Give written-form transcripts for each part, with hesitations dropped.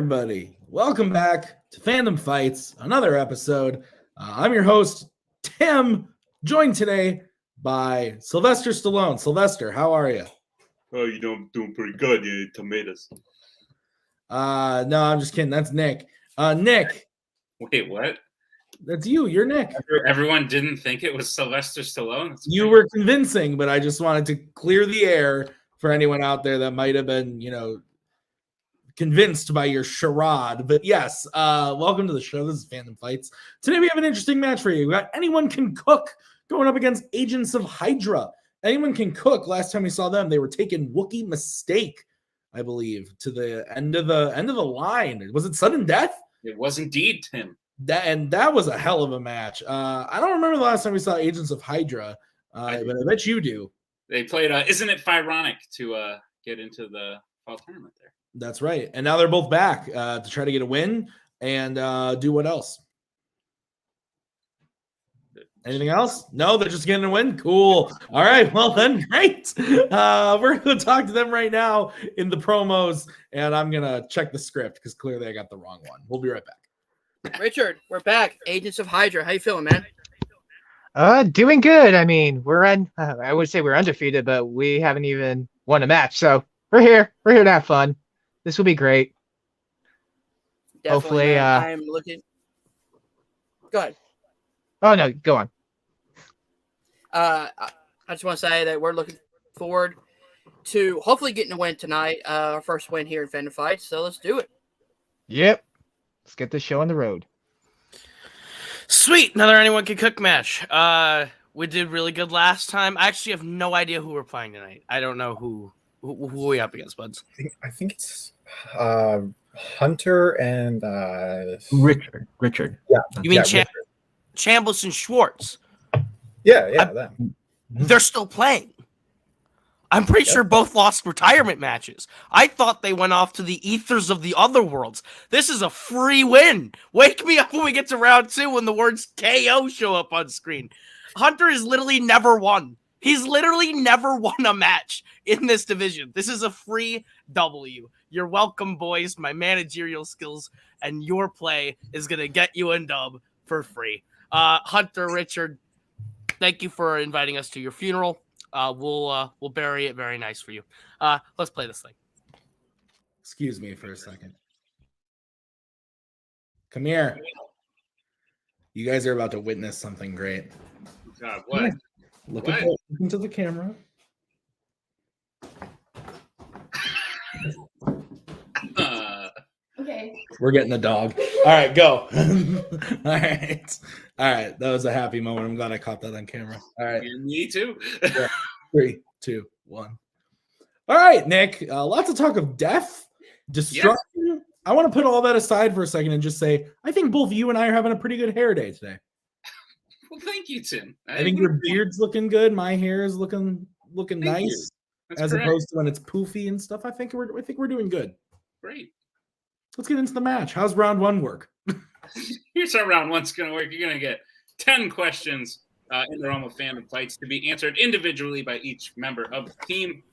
everybody. Welcome back to Fandom Fights, another episode. I'm your host, Tim, joined today by Sylvester Stallone. Sylvester, how are you? Oh, doing pretty good, you tomatoes. No, I'm just kidding. That's Nick. Nick. Wait, what? That's you. You're Nick. Everyone didn't think it was Sylvester Stallone? You were convincing, but I just wanted to clear the air for anyone out there that might have been, convinced by your charade. But yes, welcome to the show. This is Fandom Fights. Today we have an interesting match for you. We got Anyone Can Cook going up against Agents of Hydra. Anyone Can Cook, last time we saw them, they were taking Wookiee Mistake, I believe, to the end of the line. Was it sudden death? It was indeed, Tim. That was a hell of a match. I don't remember the last time we saw Agents of Hydra, but I bet you do. They played Isn't It Ironic to get into the fall tournament there. That's right. And now they're both back to try to get a win and do what else? Anything else? No, they're just getting a win? Cool. All right. Well, then, great. We're going to talk to them right now in the promos, and I'm going to check the script because clearly I got the wrong one. We'll be right back. Richard, we're back. Agents of Hydra. How you feeling, man? Doing good. I mean, I would say we're undefeated, but we haven't even won a match. So we're here. We're here to have fun. This will be great. Definitely, hopefully, I'm looking. Go ahead. Oh no, go on. I just want to say that we're looking forward to hopefully getting a win tonight. Our first win here in Fandom Fights. So let's do it. Yep. Let's get this show on the road. Sweet, another Anyone Can Cook match. We did really good last time. I actually have no idea who we're playing tonight. I don't know who we up against, buds. I think it's Hunter and Richard. Yeah. You mean Richard. Chambliss and Schwartz? Yeah. They're still playing. I'm pretty sure both lost retirement matches. I thought they went off to the ethers of the other worlds. This is a free win. Wake me up when we get to round 2 when the words KO show up on screen. Hunter has literally never won. He's literally never won a match in this division. This is a free W. You're welcome, boys. My managerial skills and your play is going to get you a dub for free. Hunter, Richard, thank you for inviting us to your funeral. We'll bury it very nice for you. Let's play this thing. Excuse me for a second. Come here. You guys are about to witness something great. God, what? Look into the camera. Okay. We're getting the dog. All right, go. All right. That was a happy moment. I'm glad I caught that on camera. All right. Me too. 3, 2, 1. All right, Nick. Lots of talk of death, destruction. Yes. I want to put all that aside for a second and just say, I think both you and I are having a pretty good hair day today. Well, thank you, Tim. I think your beard's looking good. My hair is looking nice, as correct. Opposed to when it's poofy and stuff. I think we're doing good. Great. Let's get into the match. How's round 1 work? Here's how round 1's going to work. You're going to get 10 questions in the realm of Fandom Fights to be answered individually by each member of the team.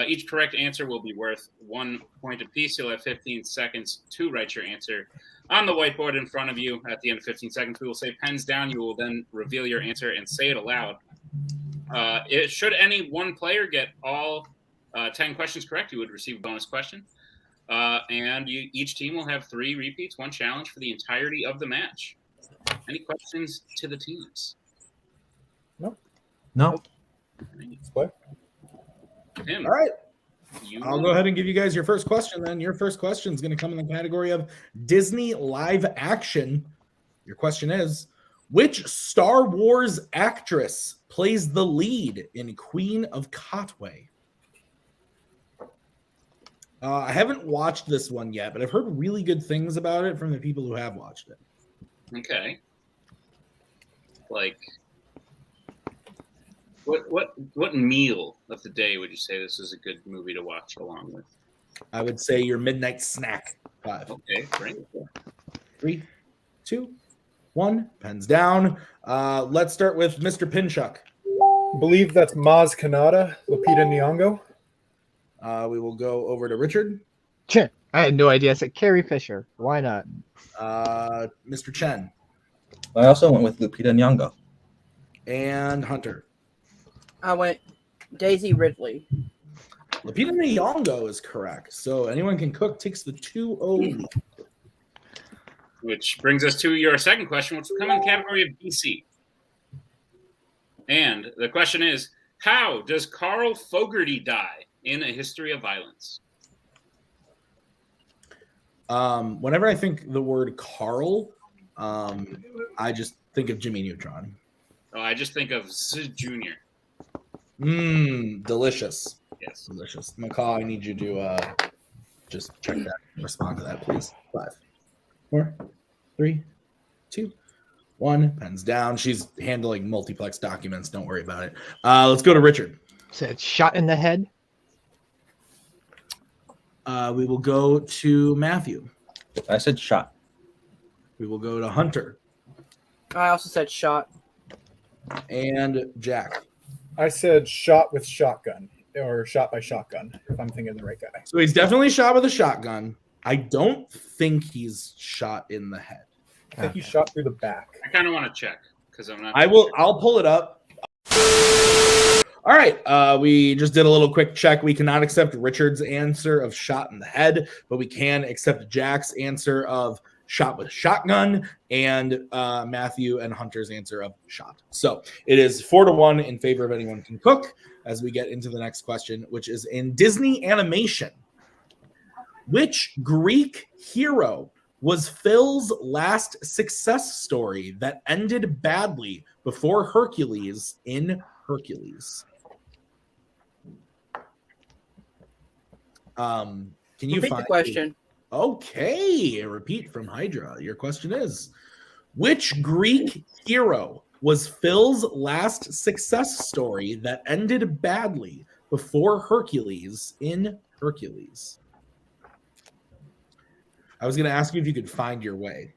Each correct answer will be worth 1 point apiece. You'll have 15 seconds to write your answer on the whiteboard in front of you. At the end of 15 seconds, we will say pens down. You will then reveal your answer and say it aloud. Should any one player get all 10 questions correct, you would receive a bonus question. And each team will have 3 repeats, 1 challenge for the entirety of the match. Any questions to the teams? No. What? Tim, all right. I'll go ahead and give you guys your first question then. Your first question is going to come in the category of Disney live action. Your question is, which Star Wars actress plays the lead in Queen of Katwe? I haven't watched this one yet, but I've heard really good things about it from the people who have watched it. Okay. Like, what meal of the day would you say this is a good movie to watch along with? I would say your midnight snack. 5. Okay, great. 3, 2, 1. Pens down. Let's start with Mr. Pinchuk. I believe that's Maz Kanata, Lupita Nyong'o. We will go over to Richard. I had no idea. I said Carrie Fisher. Why not? Mr. Chen I also went with Lupita Nyong'o. and Hunter. I went Daisy Ridley. Lupita Nyong'o is correct. So anyone can cook takes the 2-0 lead. Which brings us to your second question, which will come in the category of DC. And the question is, how does Carl Fogarty die in A History of Violence? Whenever I think the word Carl, I just think of Jimmy Neutron. Oh, I just think of Z Jr. Delicious. Yes. Delicious. McCall, I need you to just check that and respond to that, please. 5, 4, 3, 2, 1. Pens down. She's handling multiplex documents. Don't worry about it. Let's go to Richard. Said shot in the head. We will go to Matthew. I said shot. We will go to Hunter I also said shot. and Jack. I said shot with shotgun or shot by shotgun, if I'm thinking of the right guy. So he's definitely shot with a shotgun. I don't think he's shot in the head. I think he shot through the back. I kind of want to check because I'm not. I'll pull it up. All right. We just did a little quick check. We cannot accept Richard's answer of shot in the head, but we can accept Jack's answer of shot with shotgun and Matthew and Hunter's answer of shot. So it is 4-1 in favor of anyone can cook as we get into the next question, which is in Disney animation. Which Greek hero was Phil's last success story that ended badly before Hercules in Hercules? Can you Repeat find the question? Okay, a repeat from Hydra. Your question is, which Greek hero was Phil's last success story that ended badly before Hercules in Hercules? I was going to ask you if you could find your way.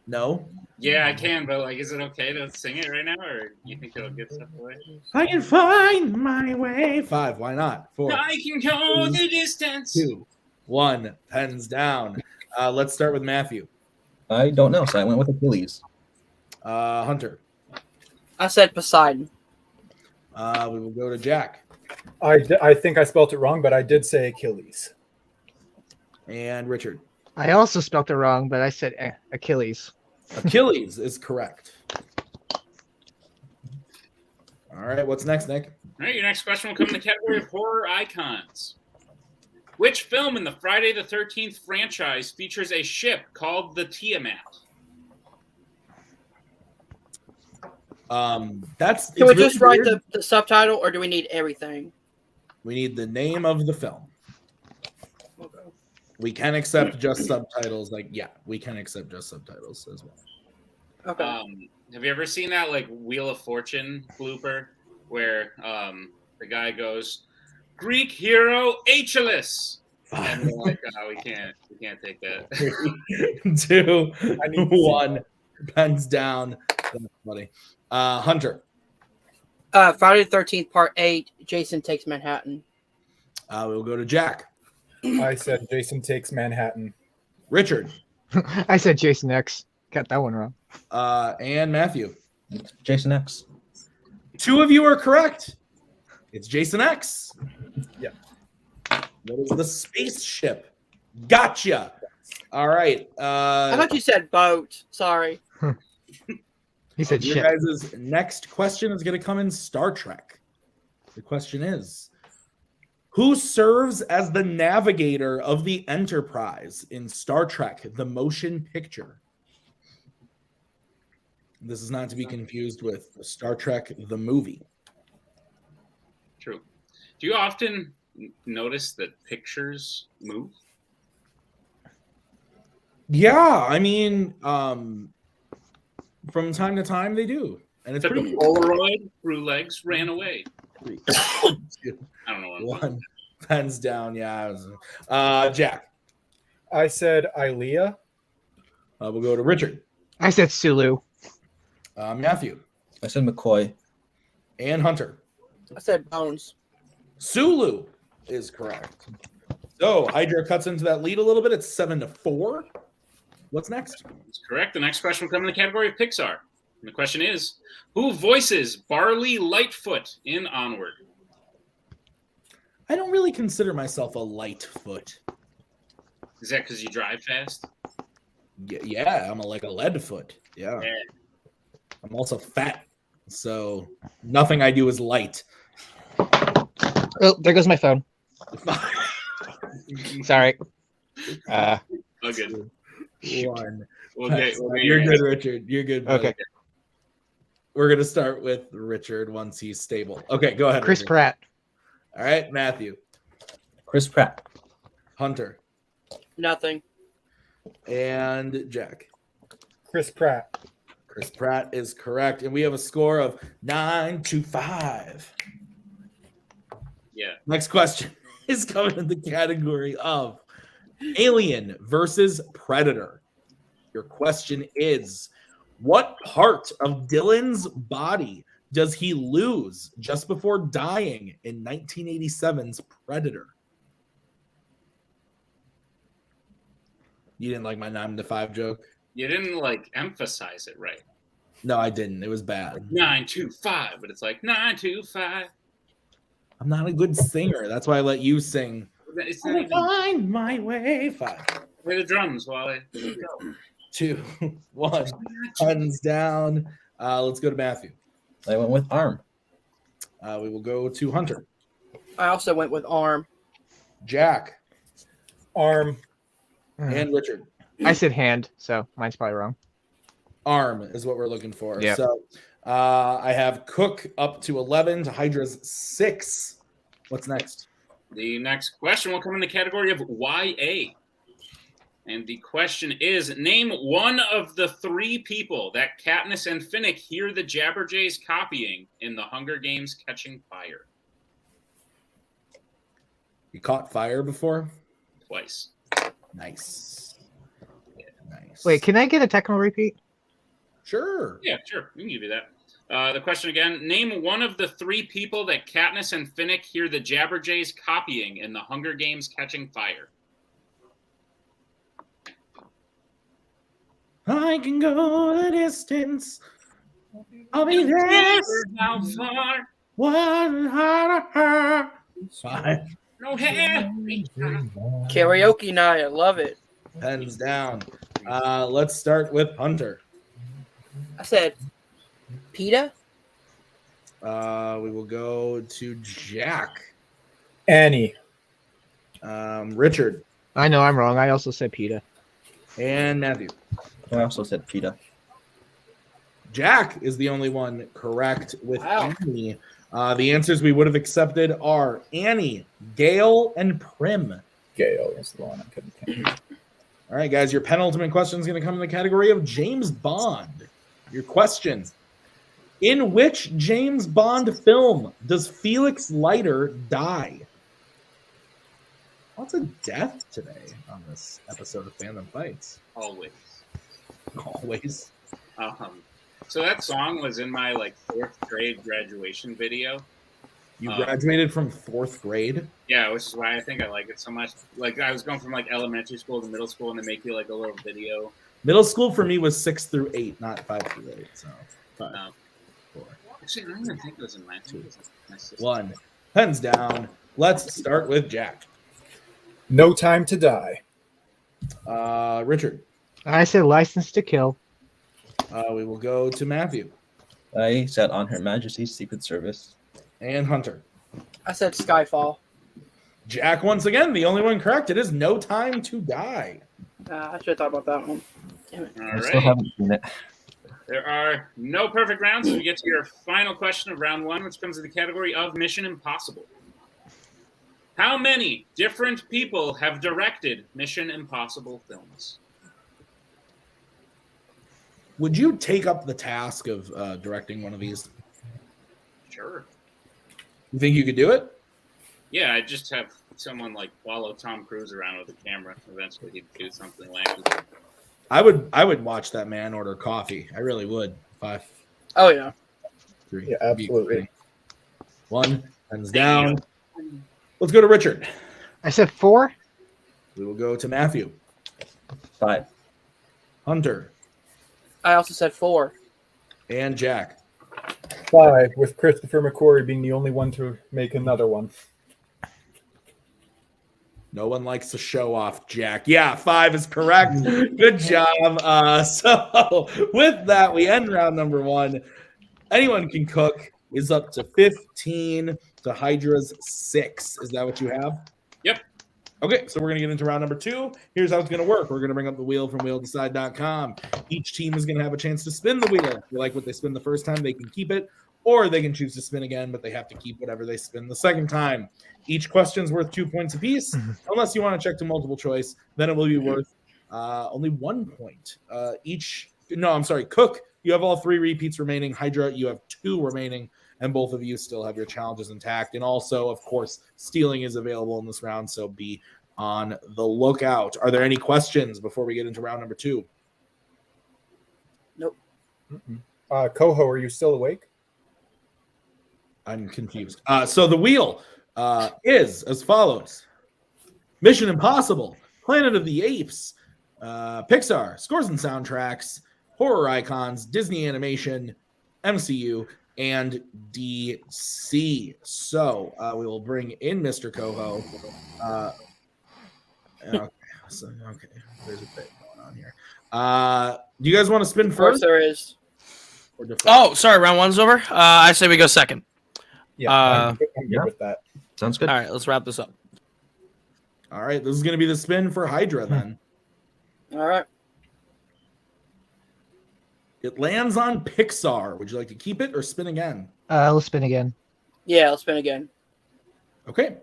No? Yeah, I can, but like, is it okay to sing it right now, or you think it'll get stuff away? I can find my way. 5, why not? 4, I can go the distance. 2, 1, pens down. Let's start with Matthew. I don't know, so I went with Achilles. Hunter. I said Poseidon. We will go to Jack. I think I spelt it wrong, but I did say Achilles. And Richard. I also spelt it wrong, but I said Achilles. Achilles is correct. All right, what's next, Nick? All right, your next question will come in the category of horror icons. Which film in the Friday the 13th franchise features a ship called the Tiamat? Can we just write the subtitle, or do we need everything? We need the name of the film. Okay. We can accept just subtitles. We can accept just subtitles as well. Okay. Have you ever seen that like Wheel of Fortune blooper where the guy goes, Greek hero Achilles? And they're like, oh, we can't take that. 2, 1, pens down. That's funny. Hunter. Friday the 13th, Part 8, Jason Takes Manhattan. We'll go to Jack. I said Jason Takes Manhattan. Richard. I said Jason X. Got that one wrong. And Matthew. Jason X. 2 of you are correct. It's Jason X. Yeah. What is the spaceship? Gotcha. All right. I thought you said boat. Sorry. He said your shit. guys' next question is going to come in Star Trek. The question is, who serves as the navigator of the Enterprise in Star Trek, the motion picture? This is not to be confused with Star Trek, the movie. True. Do you often notice that pictures move? Yeah, I mean, from time to time they do, and it's Took pretty a Polaroid, threw legs, ran away. I don't know what I'm 1, pens down. Yeah, Jack. I said Ilea. We'll go to Richard. I said Sulu. Matthew I said McCoy. and Hunter. I said Bones. Sulu is correct. So Hydra cuts into that lead a little bit. It's 7-4. What's next? That's correct. The next question will come in the category of Pixar. And the question is, who voices Barley Lightfoot in Onward? I don't really consider myself a Lightfoot. Is that because you drive fast? Yeah, I'm like a lead foot. Yeah. I'm also fat. So nothing I do is light. Oh, there goes my phone. Sorry. Oh, good. One. You're good, Richard. You're good. Buddy. Okay. We're going to start with Richard once he's stable. Okay, go ahead. Chris Richard. Pratt. All right, Matthew. Chris Pratt. Hunter. Nothing. And Jack. Chris Pratt. Chris Pratt is correct. And we have a score of 9-5. Yeah. Next question is coming in the category of Alien versus Predator. Your question is, what part of Dylan's body does he lose just before dying in 1987's Predator? You didn't like my 9-5 joke? You didn't emphasize it right. No, I didn't. It was bad. 9-2-5, but it's like 9-2-5. I'm not a good singer. That's why I let you sing. It's I'll not even find my way. 5, play the drums while I 2, 1. Hands down. Let's go to Matthew. I went with arm. We will go to Hunter. I also went with arm. Jack. Arm. And Richard. I said hand, so mine's probably wrong. Arm is what we're looking for. Yep. So I have Cook up to 11 to Hydra's 6. What's next? The next question will come in the category of YA. And the question is, name one of the 3 people that Katniss and Finnick hear the Jabberjays copying in the Hunger Games Catching Fire. You caught fire before? Twice. Nice. Nice. Wait, can I get a technical repeat? Sure. Yeah, sure. We can give you that. The question again, name one of the 3 people that Katniss and Finnick hear the Jabberjays copying in the Hunger Games Catching Fire. I can go the distance. I'll be there. How far? One heart. 5. No hair. Karaoke night. I love it. Pens down. Let's start with Hunter. I said PETA. We will go to Jack. Annie. Richard. I know I'm wrong. I also said PETA. And Matthew. I also said PETA. Jack is the only one correct with Wow. Annie. The answers we would have accepted are Annie, Gail, and Prim. Gale is the one I couldn't think. All right, guys, your penultimate question is going to come in the category of James Bond. Your question: in which James Bond film does Felix Leiter die? Lots of death today on this episode of Fandom Fights. Always. Always. So that song was in my 4th grade graduation video. You graduated from 4th grade? Yeah, which is why I think I like it so much. I was going from elementary school to middle school, and they make you a little video. Middle school for me was 6 through 8, not 5 through 8. So 5, 4, Actually, I don't even think it was in my 2. 1. Pens down. Let's start with Jack. No Time to Die. Richard. I said License to Kill. We will go to Matthew. I said On Her Majesty's Secret Service. And Hunter. I said Skyfall. Jack, once again, the only one correct. It is No Time to Die. I should have thought about that one. Damn it. All I still right. haven't seen it. There are no perfect rounds, so we get to your final question of round 1, which comes in the category of Mission Impossible. How many different people have directed Mission Impossible films? Would you take up the task of directing one of these? Sure. You think you could do it? Yeah, I just have someone follow Tom Cruise around with a camera. Eventually, he'd do something wacky. I would watch that man order coffee. I really would. 5, Oh yeah. 3. Yeah, absolutely. 1. Hands down. Let's go to Richard. I said 4. We will go to Matthew. 5. Hunter. I also said 4. And Jack. 5, with Christopher McQuarrie being the only one to make another one. No one likes to show off, Jack. Yeah, 5 is correct. Good job. So with that, we end round number 1. Anyone can cook is up to 15 to Hydra's 6. Is that what you have? Yep. Okay, so we're going to get into round number 2. Here's how it's going to work. We're going to bring up the wheel from wheeldecide.com. Each team is going to have a chance to spin the wheel. If you like what they spin the first time, they can keep it, or they can choose to spin again, but they have to keep whatever they spin the second time. Each question's worth 2 points apiece. Unless you want to check to multiple choice, then it will be worth only 1 point. Cook, you have all 3 repeats remaining. Hydra, you have 2 remaining, and both of you still have your challenges intact. And also, of course, stealing is available in this round, so be on the lookout. Are there any questions before we get into round number 2? Nope. Coho, are you still awake? I'm confused. So the wheel is as follows: Mission Impossible, Planet of the Apes, Pixar, scores and soundtracks, horror icons, Disney animation, MCU, and DC. So we will bring in Mr. Coho. Okay, there's a bit going on here. Do you guys want to spin Of course first? there is. Or defer? Oh, sorry, round 1's over. I say we go second. Yeah, I'm good yeah. with that. Sounds good. All right, let's wrap this up. All right, this is going to be the spin for Hydra then. All right. It lands on Pixar. Would you like to keep it or spin again? Let's spin again. Yeah, let's spin again. Okay.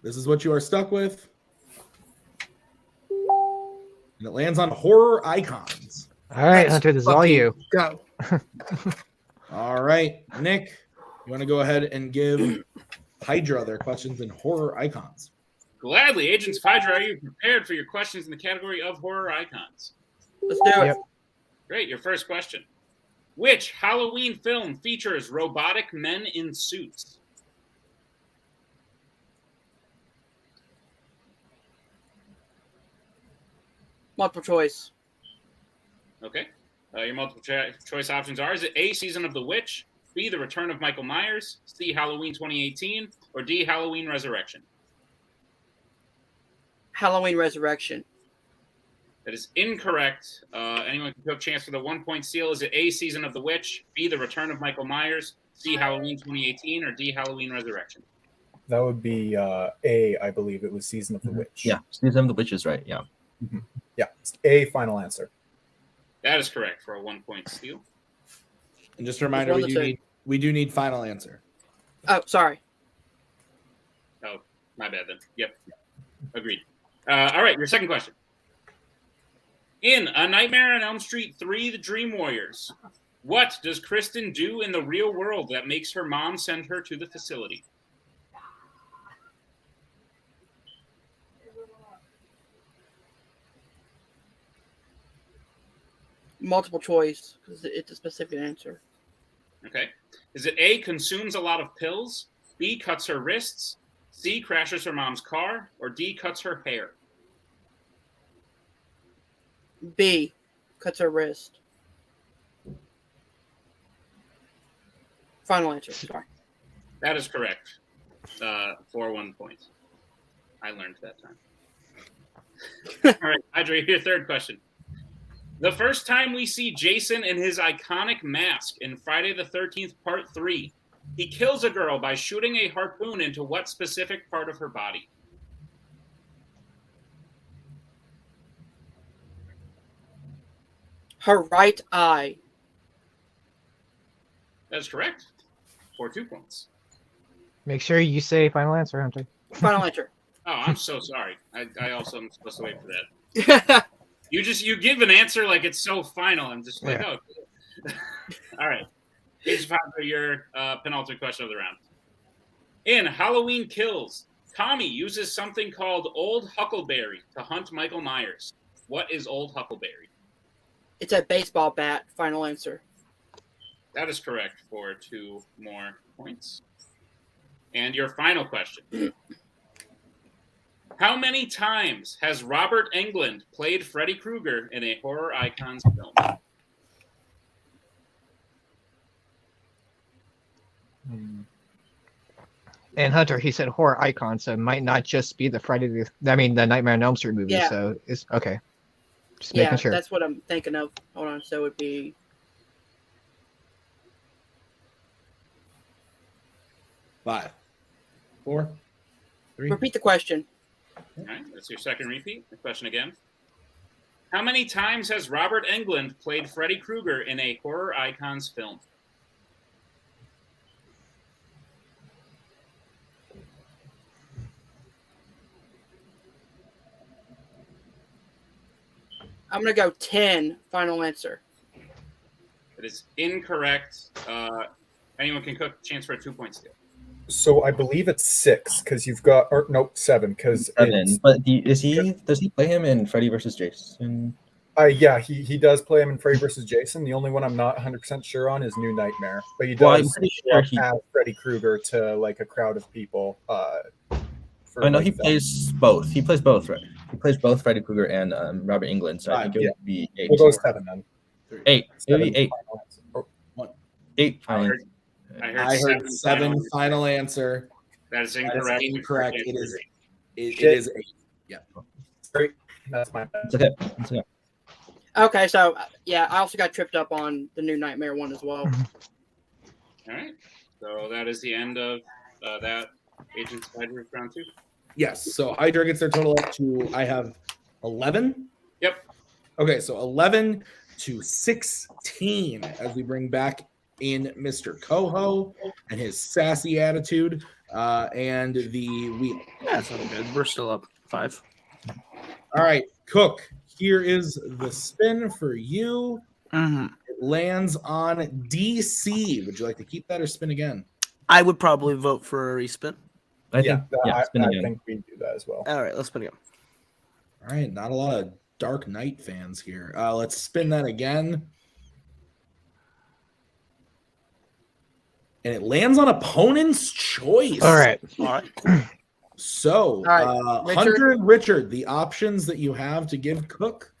This is what you are stuck with. And it lands on horror icons. All right, Hunter, this is all you. Go. All right, Nick, you want to go ahead and give Hydra their questions in horror icons? Gladly. Agents of Hydra, are you prepared for your questions in the category of horror icons? Let's do it. Yep. Great. Your first question. Which Halloween film features robotic men in suits? Multiple choice. Okay. Your multiple choice options are: is it A, Season of the Witch, B, The Return of Michael Myers, C, Halloween 2018, or D, Halloween Resurrection? Halloween Resurrection. That is incorrect. Anyone can have a chance for the 1 point steal. Is it A, Season of the Witch, B, The Return of Michael Myers, C, Halloween 2018, or D, Halloween Resurrection? That would be A, I believe. It was Season of the Witch. Yeah, Season of the Witch is right. Yeah. Yeah, A, final answer. That is correct for a 1 point steal. And just a reminder, we do need final answer. Oh, sorry. Oh, my bad then. Yep. Agreed. All right, your second question. In A Nightmare on Elm Street 3, The Dream Warriors, what does Kristen do in the real world that makes her mom send her to the facility? Multiple choice because it's a specific answer. Okay. Is it A, consumes a lot of pills, B, cuts her wrists, C, crashes her mom's car, or D, cuts her hair? B, cuts her wrist. Final answer. Sorry. That is correct. For 1 point. I learned that time. All right, Hydra, your third question. The first time we see Jason in his iconic mask in Friday the 13th, Part 3, he kills a girl by shooting a harpoon into what specific part of her body? Her right eye. That is correct. For 2 points. Make sure you say final answer, Hunter. Final answer. Oh, I'm so sorry. I also am supposed to wait for that. You give an answer like it's so final. I'm just like, Yeah. oh. All right. Here's your penultimate question of the round. In Halloween Kills, Tommy uses something called Old Huckleberry to hunt Michael Myers. What is Old Huckleberry? It's a baseball bat. Final answer. That is correct for 2 more points. And your final question. How many times has Robert Englund played Freddy Krueger in a Horror Icons film? And Hunter, he said horror icon, so it might not just be the the Nightmare on Elm Street movie. Yeah. So it's okay. Just Yeah, making sure. that's what I'm thinking of. Hold on. So it would be 5, 4, 3. repeat the question. All right, that's your second repeat. The question again. How many times has Robert Englund played Freddy Krueger in a Horror Icons film? I'm gonna go 10. Final answer. That is incorrect. Anyone can cook. Chance for a 2-point steal. So I believe it's 6 because you've got, or no, 7 because 7. But does he play him in Freddy versus Jason? yeah, he does play him in Freddy versus Jason. The only one I'm not 100% sure on is New Nightmare, but he Well, I'm does pretty sure he. as Freddy Krueger to like a crowd of people. For, Oh no, like, he that. plays both. He plays both, right? He plays both Freddy Krueger and Robert Englund. So I think it would be 8. We'll go 7 then. 8. It would be 8. Final answer. Oh, 8. I heard I heard 7 final answer. That is That incorrect. is incorrect. It is. It Shit. is 8. Yeah. Great. That's my bad. It's okay. It's okay. Okay, so yeah, I also got tripped up on the New Nightmare one as well. All right. So that is the end of that Agents of Hydra round 2. Yes. So Hydra gets their total up to, I have 11. Yep. Okay, so 11 to 16 as we bring back in Mr. Coho and his sassy attitude and the wheel. Yeah, it's not good. We're still up 5. All right, Cook, here is the spin for you. Mm-hmm. It lands on DC. Would you like to keep that or spin again? I would probably vote for a respin. I think. Yeah. I Spin again. think we do that as well. All right, let's spin again. All right, not a lot of Dark Knight fans here. Let's spin that again. And it lands on opponent's choice. All right. All right. So, right, Richard. Hunter and Richard, the options that you have to give Cook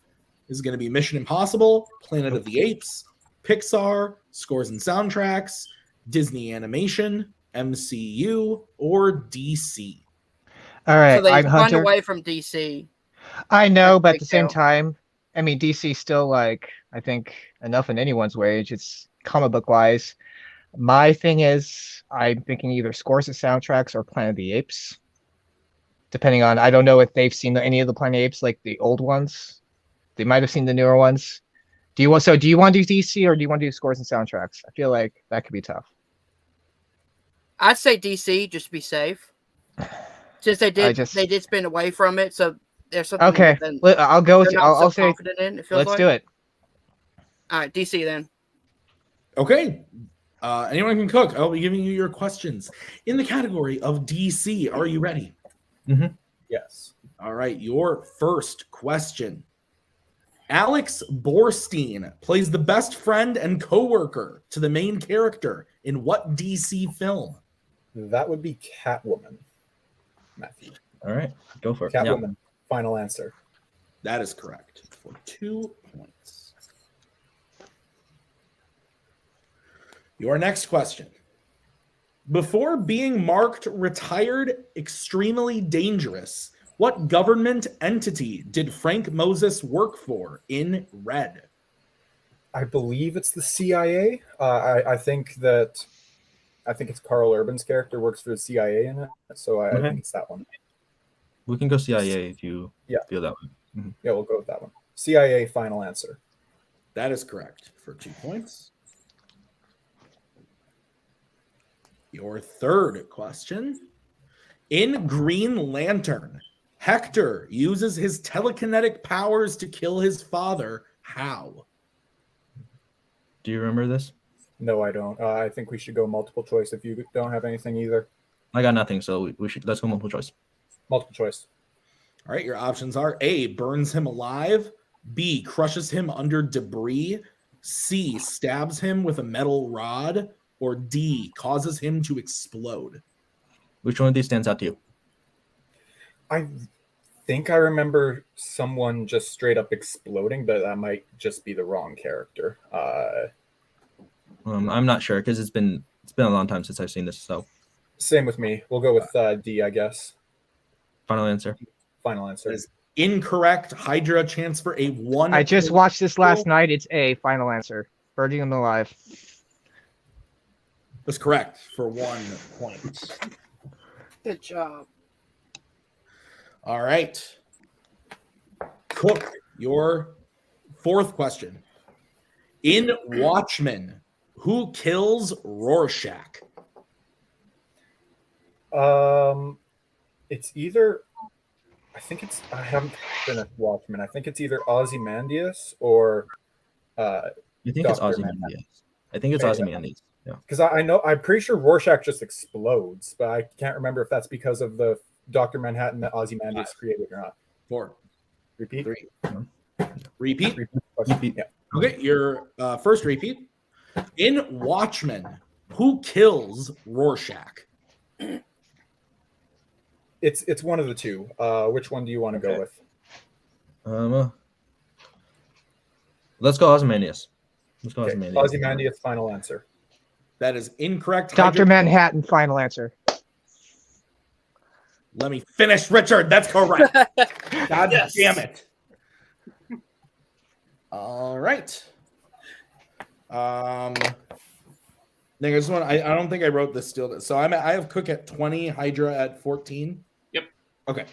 is going to be Mission Impossible, Planet of the Apes, Pixar, Scores and Soundtracks, Disney Animation, MCU, or DC. All right. So they've I'm run Hunter. away from DC. I know, but at Big the same deal. time, I mean, DC still like I think enough in anyone's wage. It's comic book wise. My thing is, I'm thinking either Scores and Soundtracks or Planet of the Apes. Depending on, I don't know if they've seen any of the Planet of the Apes, like the old ones. They might have seen the newer ones. Do you want to do DC or do you want to do Scores and Soundtracks? I feel like that could be tough. I'd say DC just to be safe. Since they did spin away from it, so there's something. Okay, that I'll go with they're you. not so I'll say confident in. It feels let's like. do it. All right, DC then. Okay. Anyone can cook. I'll be giving you your questions in the category of DC. Are you ready? Yes. All right. Your first question. Alex Borstein plays the best friend and coworker to the main character in what DC film? That would be Catwoman, Matthew. All right. Go for it. Catwoman. Final answer. That is correct for 2 points. Your next question. Before being marked retired extremely dangerous, what government entity did Frank Moses work for in Red? I believe it's the CIA. I think it's Carl Urban's character works for the CIA in it, so I think it's that one. We can go CIA if you Yeah. feel that way. Yeah, we'll go with that one. CIA. Final answer. That is correct for 2 points. Your third question. In Green Lantern, Hector uses his telekinetic powers to kill his father. How? Do you remember this? No, I don't. I think we should go multiple choice if you don't have anything either. I got nothing, so let's go multiple choice. Multiple choice. All right, your options are A, burns him alive, B, crushes him under debris, C, stabs him with a metal rod, or D, causes him to explode. Which one of these stands out to you? I think I remember someone just straight up exploding, but that might just be the wrong character. I'm not sure because it's been a long time since I've seen this. So Same with me. We'll go with D, I guess. final answer. Final answer. That is incorrect. Hydra, chance for a 1. I just watched this last night. It's A. Final answer. Burning them alive. That's correct for 1 point. Good job. All right. Cook, your 4th question. In Watchmen, who kills Rorschach? It's either. I haven't finished Watchmen. I think it's either Ozymandias or. You think it's Dr. Ozymandias? I think it's Ozymandias. Yeah. Because I'm pretty sure Rorschach just explodes, but I can't remember if that's because of the Dr. Manhattan that Ozymandias created or not. 4. Repeat. 3. Repeat. Repeat. Yeah. Okay, your first repeat. In Watchmen, who kills Rorschach? It's one of the two. Which one do you want to go with? Let's go Ozymandias. Okay. Ozymandias, final answer. That is incorrect. Dr. Hydra, Manhattan, final answer. let me finish, Richard. That's correct. God Yes. damn it. All right. Nick, I don't think I wrote this still. So I have Cook at 20, Hydra at 14. Yep. Okay.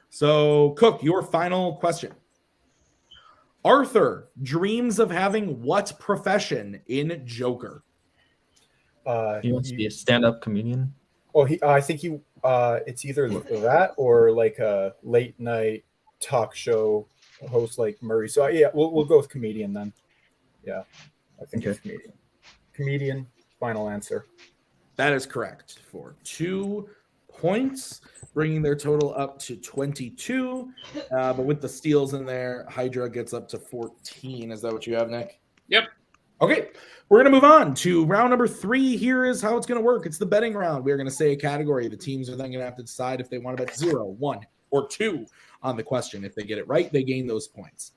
So Cook, your final question. Arthur dreams of having what profession in Joker? He wants to be a stand-up comedian. Oh, I think it's either that or like a late night talk show host like Murray. So yeah, we'll go with comedian then. Yeah, I think it's comedian. Comedian, final answer. That is correct for 2 points, bringing their total up to 22. But with the steals in there, Hydra gets up to 14. Is that what you have, Nick? Yep. Okay, we're going to move on to round number 3. Here is how it's going to work. It's the betting round. We're going to say a category. The teams are then going to have to decide if they want to bet 0, 1, or 2 on the question. If they get it right, they gain those points.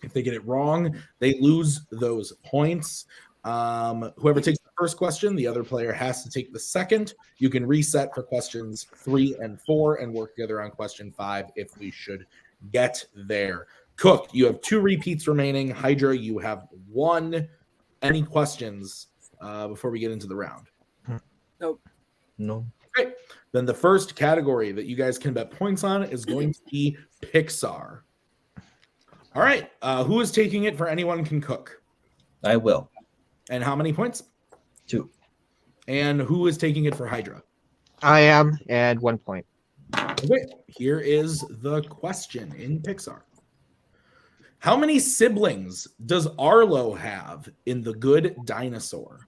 If they get it wrong, they lose those points. Whoever takes the first question, the other player has to take the second. You can reset for questions 3 and 4 and work together on question 5 if we should get there. Cook, you have 2 repeats remaining. Hydra, you have 1. Any questions before we get into the round? Nope. No. Okay. Then the first category that you guys can bet points on is going to be Pixar. All right. Who is taking it for Anyone Can Cook? I will. And how many points? 2. And who is taking it for Hydra? I am, and 1 point. Okay. Here is the question in Pixar. How many siblings does Arlo have in The Good Dinosaur?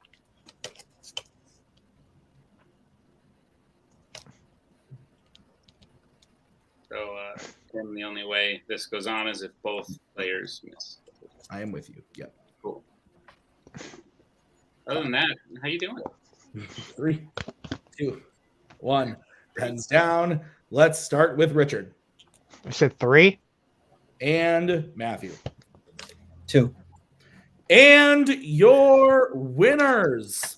So then the only way this goes on is if both players miss. I am with you. Yep. Cool. Other than that, how you doing? 3, 2, 1. Pens down. Let's start with Richard I said 3. and Matthew. 2. And your winners.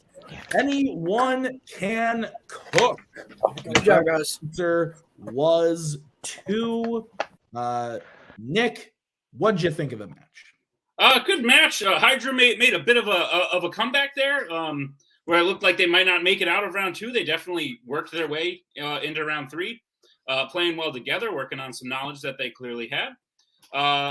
Anyone Can Cook. Good job, guys. Answer was 2. Nick, what'd you think of the match? Good match. Hydra made a bit of a comeback there, where it looked like they might not make it out of round 2. They definitely worked their way into round 3, playing well together, working on some knowledge that they clearly had.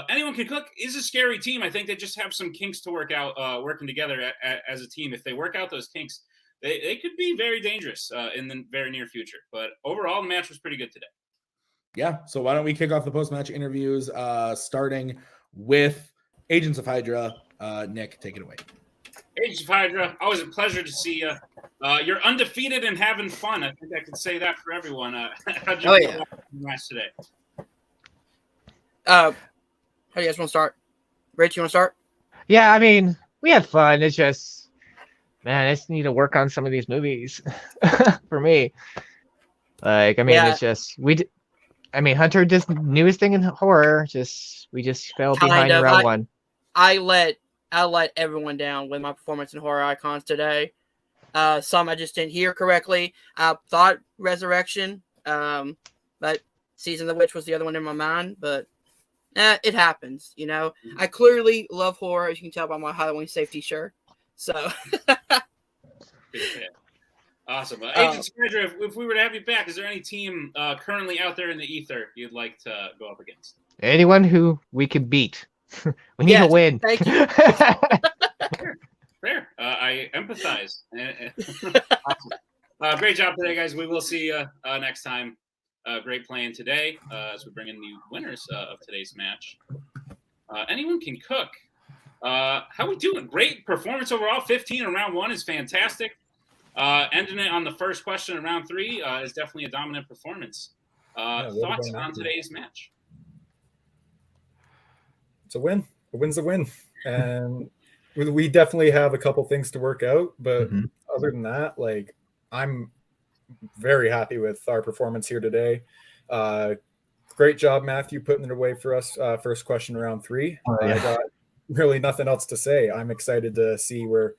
Anyone Can Cook is a scary team. I think they just have some kinks to work out, working together as a team. If they work out those kinks, they could be very dangerous in the very near future. But overall, the match was pretty good today. Yeah. So why don't we kick off the post-match interviews, starting with Agents of Hydra. Nick, take it away. Agents of Hydra, always a pleasure to see you. You're undefeated and having fun. I think I can say that for everyone. How'd you feel about the match today? How do you guys want to start? Rich, you want to start? Yeah, I mean, we had fun. It's just, man, I just need to work on some of these movies for me. Like, I mean, Yeah. it's just I mean, Hunter just newest thing in horror. We just fell behind in round one. I let everyone down with my performance in Horror Icons today. Some I just didn't hear correctly. I thought Resurrection, but Season of the Witch was the other one in my mind. But it happens, you know. I clearly love horror, as you can tell by my Halloween safety shirt. So. Awesome. Agent Spider, if we were to have you back, is there any team currently out there in the ether you'd like to go up against? Anyone who we can beat. We need a win. Thank you. Fair. I empathize. Awesome. Great job today, guys. We will see you next time. Great playing today as we bring in the winners of today's match. Anyone can cook. How we doing? Great performance overall. 15 in round one is fantastic. Ending it on the first question in round three is definitely a dominant performance. Thoughts on today's match? It's a win. A win's a win. And we definitely have a couple things to work out. But other than that, like, I'm very happy with our performance here today. Great job, Matthew, putting it away for us. First question, round three. I got really nothing else to say. I'm excited to see who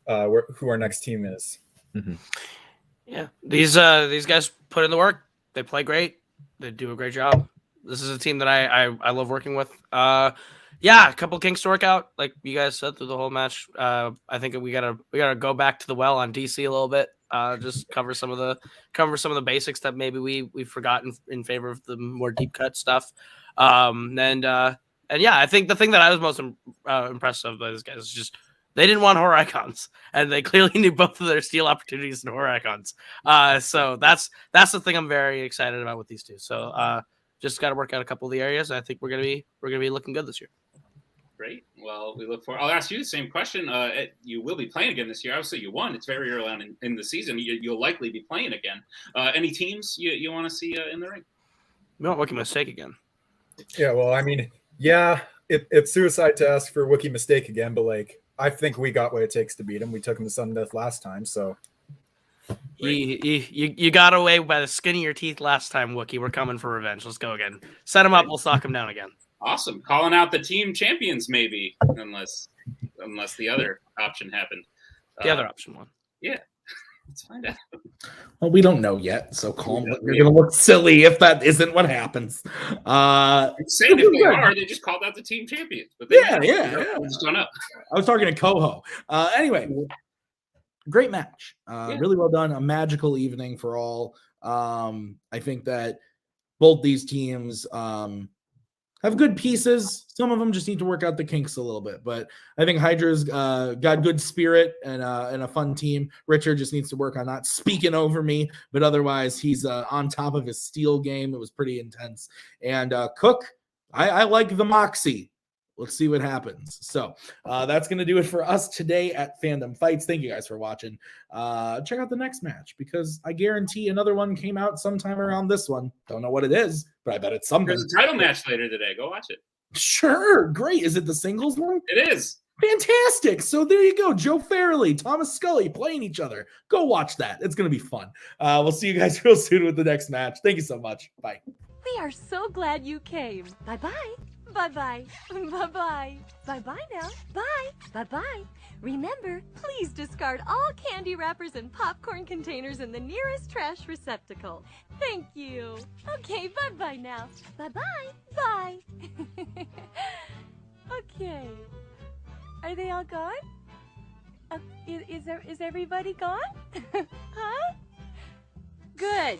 our next team is. Yeah, these guys put in the work. They play great. They do a great job. This is a team that I love working with. Yeah, a couple kinks to work out, like you guys said through the whole match. I think we gotta go back to the well on DC a little bit. Just cover some of the basics that maybe we've forgotten in favor of the more deep cut stuff. And yeah, I think the thing that I was most impressed of by these guys is just they didn't want horror icons, and they clearly knew both of their steal opportunities in horror icons. So that's the thing I'm very excited about with these two. So just got to work out a couple of the areas. I think we're gonna be looking good this year. Great. Well, we look forward. I'll ask you the same question. You will be playing again this year. Obviously, you won. It's very early on in the season. You'll likely be playing again. Any teams you want to see in the ring? We want Wookiee Mistake again. Yeah, well, I mean, yeah, it's suicide to ask for Wookiee Mistake again, but like, I think we got what it takes to beat him. We took him to sudden death last time, so. You got away by the skin of your teeth last time, Wookiee. We're coming for revenge. Let's go again. Set him up. We'll sock him down again. Awesome. Calling out the team champions, maybe, unless the other option happened. The other option won. Yeah. Let's find out. Well, we don't know yet, so calm. You're going to look silly if that isn't what happens. I'm saying if they are, they just called out the team champions. But they just don't know. I was talking to Coho. Anyway, great match. Really well done. A magical evening for all. I think that both these teams have good pieces. Some of them just need to work out the kinks a little bit, but I think Hydra's got good spirit and a fun team. Richard just needs to work on not speaking over me, but otherwise he's on top of his steal game. It was pretty intense. And Cook, I like the moxie. Let's see what happens. So that's going to do it for us today at Fandom Fights. Thank you guys for watching. Check out the next match because I guarantee another one came out sometime around this one. Don't know what it is, but I bet it's something. There's a title match later today. Go watch it. Sure. Great. Is it the singles one? It is. Fantastic. So there you go. Joe Farrelly, Thomas Scully playing each other. Go watch that. It's going to be fun. We'll see you guys real soon with the next match. Thank you so much. Bye. We are so glad you came. Bye-bye. Bye-bye. Bye-bye. Bye-bye now. Bye. Bye-bye. Remember, please discard all candy wrappers and popcorn containers in the nearest trash receptacle. Thank you. Okay, bye-bye now. Bye-bye. Bye. Okay. Are they all gone? Is everybody gone? Huh? Good.